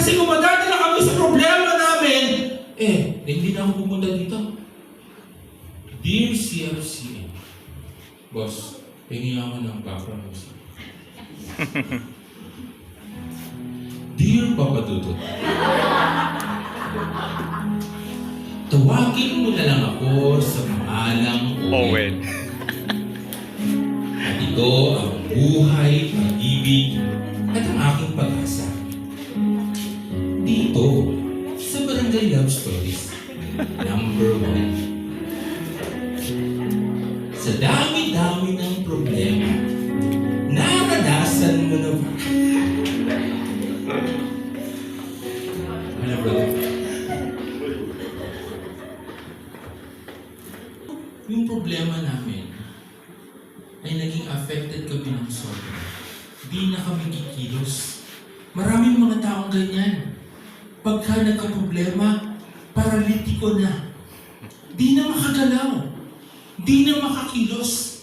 Kasi kung madadala kami sa problema namin, hindi na ako pumunta dito. Dear CFCM, boss, hingi ako ng background music. Dear Papa Dudut, tawagin mo na lang ako sa pangalang Owen. At ito ang buhay, pag-ibig, at ang aking pag-asa. Dito, sa Barangay Love Stories, number 1. Sa dami-dami ng problema, naranasan mo na ba? Ano, brother? Yung problema namin ay naging affected kami ng sobra. Di na kami kikilos. Maraming mga taong ganyan. Pagka nagka-problema, paralitiko na. Di na makagalaw. Di na makakilos.